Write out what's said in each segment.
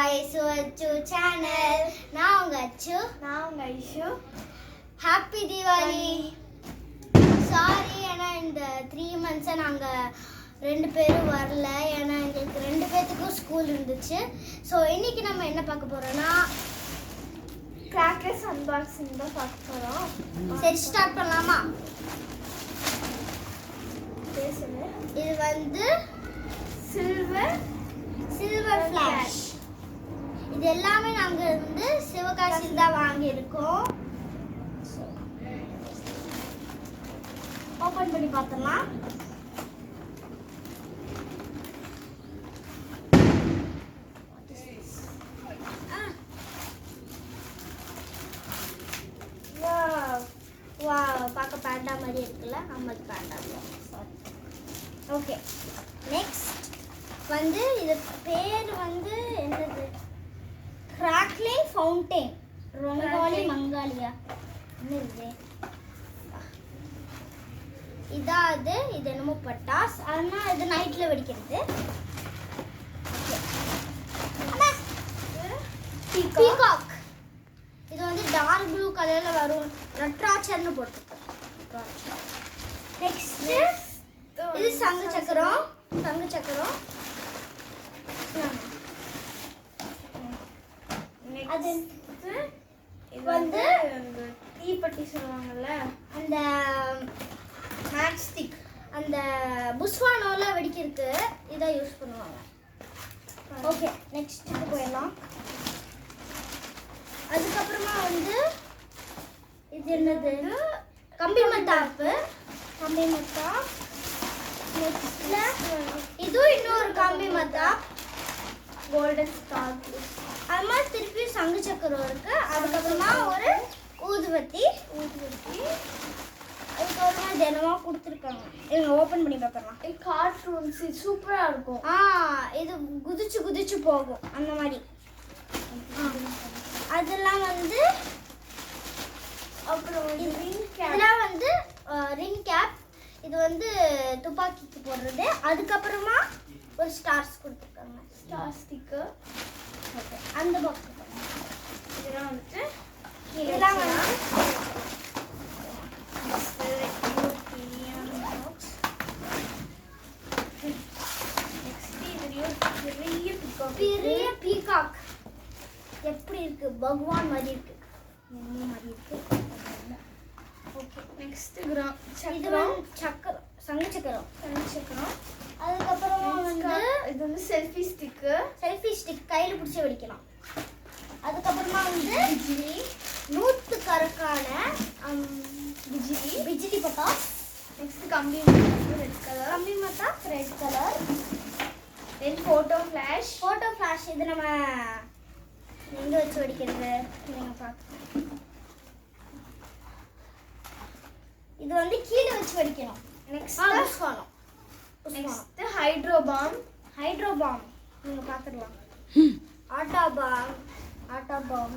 guys to Achu channel. நான் உங்க அச்சு. நான் உங்க ஐஷு. ஹாப்பி தீபாவளி. சாரி ஏன்னா இந்த 3 months நாங்க ரெண்டு பேரும் வரல ஏன்னா எங்களுக்கு ரெண்டு பேத்துக்கும் ஸ்கூல் இருந்துச்சு. ஸோ இன்னைக்கு நம்ம என்ன பார்க்க போறோம்னா கிராக்கர்ஸ் அன்பாக்சிங் தான் பார்க்க போறோம். சரி ஸ்டார்ட் பண்ணலாமா? பேசுங்க. இது வந்து சில்வர் ஃபிளாஷ். இது எல்லாமே நாங்க வந்து சிவகாசியில் தான் வாங்கியிருக்கோம். ஓபன் பண்ணி பார்த்தலாம். வாவ் பார்க்க பேண்டா மாதிரி இருக்குல்ல. நம்மளுக்கு பேண்டா இல்லை, சாரி. ஓகே, நெக்ஸ்ட் வந்து இது பேர் வந்து என்னது? கிராக்லிங் ஃபவுண்டெயின் ரொங்காலி மங்காலியா என்னது? இதாவது இது என்னமோ பட்டாஸ், ஆனால் இது நைட்டில் வெடிக்கிறது. பீகாக். இது வந்து டார்க் ப்ளூ கலரில் வரும். நட்ராட்சர்னு போட்டுருக்கோம். நெக்ஸ்ட் இது சங்கு சக்கரம். அது இது வந்து தீப்பெட்டி சொல்லுவாங்கல்ல, அந்த மேட்ச் ஸ்டிக். அந்த புஸ்வானோல வெடிக்கிறதுக்கு இதை யூஸ் பண்ணுவாங்க. ஓகே, நெக்ஸ்ட் போயிடலாம். அதுக்கப்புறமா வந்து இது என்னது? கம்பி மத்தாப்பு. நெக்ஸ்ட்ல இதுவும் இன்னொரு கம்பி மத்தாப், கோல்டன் ஸ்டார். அது மாதிரி திருப்பி சங்கு சக்கரம் இருக்கு. அதுக்கப்புறமா ஒரு ஊதுவத்தி. அதுக்கப்புறமா தினமாக கொடுத்துருக்காங்க. இவங்க ஓப்பன் பண்ணி பார்க்கலாம். கார்ட்டூன்ஸ் சூப்பரா இருக்கும். இது குதிச்சு போகும் அந்த மாதிரி. அதெல்லாம் வந்து அப்புறம் இதெல்லாம் வந்து ரிங் கேப். இது வந்து துப்பாக்கிக்கு போடுறது. அதுக்கப்புறமா ஒரு ஸ்டார்ஸ் கொடுத்துருக்காங்க, ஸ்டார் ஸ்டிக்கர். ஓகே, அந்த பாக்ஸ் இதெல்லாம் வந்துட்டு இதெல்லாம் வந்து பெரிய பீகாக். எப்படி இருக்கு? பகவான் மாதிரி இருக்கு, என்ன மாதிரி இருக்கு. ஓகே, நெக்ஸ்ட் இது வந்து சக்கரம், சங்கு சக்கரம். அதுக்கப்புறமா வந்து இது வந்து செல்ஃபி ஸ்டிக் கையில் பிடிச்சி வெடிக்கலாம். அதுக்கப்புறமா வந்து நூற்றுக்கணக்கான பிஜிலி பட்டாஸ். நெக்ஸ்ட் கம்பி ரெட் கலர். கம்பி மத்தாப் ரெட் கலர். தென் ஃபோட்டோ ஃப்ளாஷ். இது நம்ம எங்கே வச்சு வெடிக்கிறது? நீங்கள் பார்க்கலாம். இது வந்து கீழே வச்சு வெடிக்கணும். Next hydro bomb. நீங்கள் பார்த்துக்கலாம். ஆட்டா பாம்.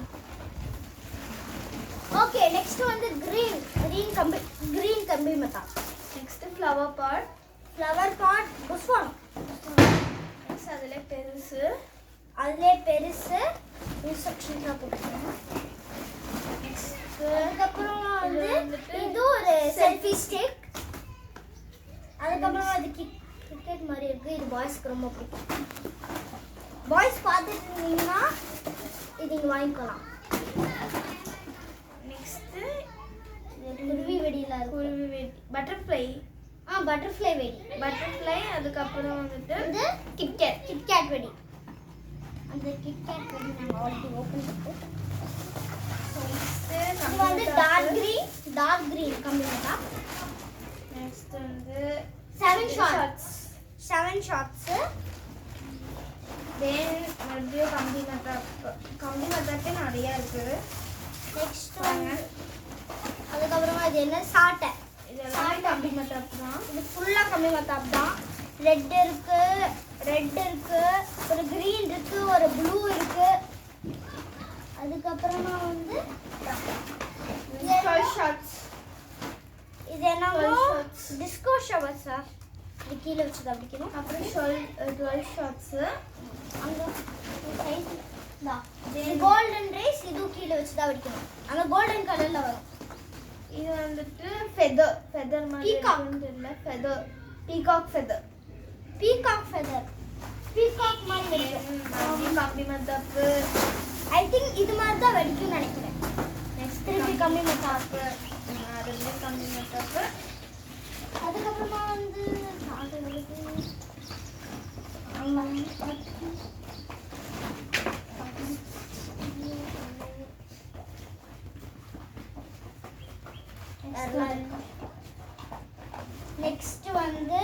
ஓகே, நெக்ஸ்ட் வந்து கிரீன் கம்பி மத்தாப். நெக்ஸ்ட் ஃப்ளவர் பாட் புஷ்வானம். நெக்ஸ்ட் அதிலே பெருசு இன்ஸ்ட்ரக்ஷன்ஸாக போட்டுருக்கேன். அதுக்கப்புறமா வந்து இது ஒரு செல்ஃபி ஸ்டிக். அதுக்கப்புறமா அது கிரிக்கெட் மாதிரி இருக்கு. இது பாய்ஸ்க்கு ரொம்ப பிடிக்கும். பாய்ஸ் பார்த்துட்டு இருந்தீங்கன்னா இது நீங்கள் வாங்கிக்கலாம். நெக்ஸ்ட் குருவி வெடியில் இருக்கு. பட்டர்ஃப்ளை வெடி. அதுக்கப்புறம் வந்துட்டு வந்து கிட்கேட் வெடி. அந்த கிட்கேட் வெடி நாங்கள் ஆல்ரெடி ஓப்பன் பண்ணிட்டு. இது வந்து டார்க் கிரீன் கம்பி மத்தாப். நெக்ஸ்ட் வந்து 7 ஷாட்ஸ். தென் மறுபடியும் கம்பி மத்தாப்பே நிறைய இருக்குது. நெக்ஸ்ட் வந்து அதுக்கப்புறமா இது என்ன? சாட்டை. இதெல்லாம் கம்பி மத்தாப் தான். இது ஃபுல்லாக கம்பி மத்தாப் தான். ரெட் இருக்கு, ஒரு கிரீன் இருக்கு, ஒரு ப்ளூ இருக்கு. அதுக்கப்புறமா வந்து 12 ஷாட்ஸ். இது என்னமோ டிஸ்கோ ஷவர்ஸா? இது கீழே வச்சு தான் பிடிக்கணும். அப்புறம் 12 ஷாட்ஸ். அங்கே இது கோல்டன் ரைஸ் இது கீழே வச்சு தான் வெடிக்கணும் அந்த கோல்டன் கலர்ல வரும் இது வந்துட்டு ஃபெதர் மாதிரி Peacock. தெரியல ஃபெதர் பீகாக் ஃபெதர் பீகாக் மாதிரி வெடிக்கும் கம்பி மத்தாப்பு ஐ திங்க் இது மாதிரி தான் வெடிக்கும்னு நினைக்கிறேன் நெக்ஸ்ட் திருப்பி கம்மி மத்தாப்பு அதுலேயே கம்பி மத்தாப்பு அதுக்கப்புறமா வந்து அது வருது நெக்ஸ்ட் வந்து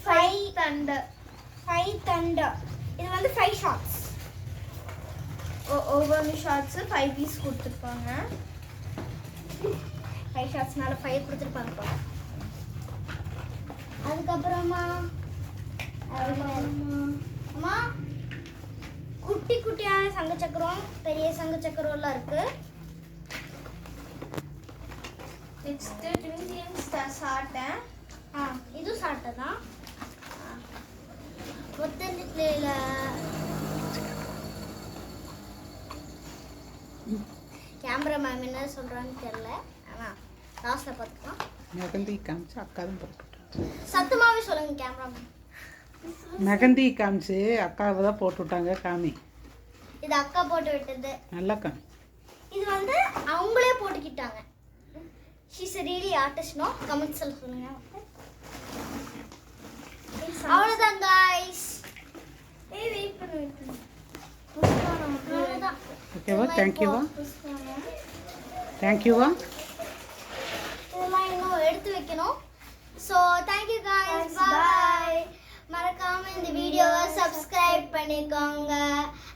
ஃபைவ் தண்டர் இது வந்து 5 ஷாட்ஸ் ஒவ்வொரு ஷார்ட்ஸு 5 பீஸ் கொடுத்துருப்பாங்க 5 ஷாட்ஸ்னால 5 கொடுத்துருப்பாங்க போல அதுக்கப்புறமா அம்மா குட்டி குட்டியான சங்கு சக்கரம் பெரிய சங்கு சக்கரம்லாம் இருக்கு நெக்ஸ்ட்டு ட்வின்சியன்ஸ் சாட்டேன் இது சாட்டை தான் ஒத்தண்டில் கேமரா மேம் என்ன சொல்கிறான்னு தெரியல ஆனால் லாஸ்ட்டில் பார்த்துக்கலாம் மெகந்தி காமிச்சு அக்கா தான் போட்டுவிட்டாங்க. சத்தமாகவே சொல்லுங்க கேமரா மேம் மெகந்தி காமிச்சு அக்காவை தான் போட்டு விட்டாங்க. காமி இது அக்கா போட்டு விட்டது நல்லா காமி. இது வந்து அவங்களே போட்டுக்கிட்டாங்க ஷீஸ் ரியலி ஆர்டிஸ்ட் நோ கமெண்ட்ஸில் சொல்லுங்க அவ்வளோதான் காய்ஸ் வெயிட் பண்ணு அவ்வளோதான் ஓகேவா? தேங்க்யூவா? தேங்க்யூவா? இதெல்லாம் இன்னும் எடுத்து வைக்கணும் ஸோ தேங்க்யூ காய்ஸ் Bye. பாய் மறக்காம இந்த வீடியோவை சப்ஸ்கிரைப் பண்ணிக்கோங்க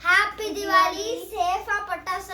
ஹாப்பி திவாலி சேஃபாக பட்டாசு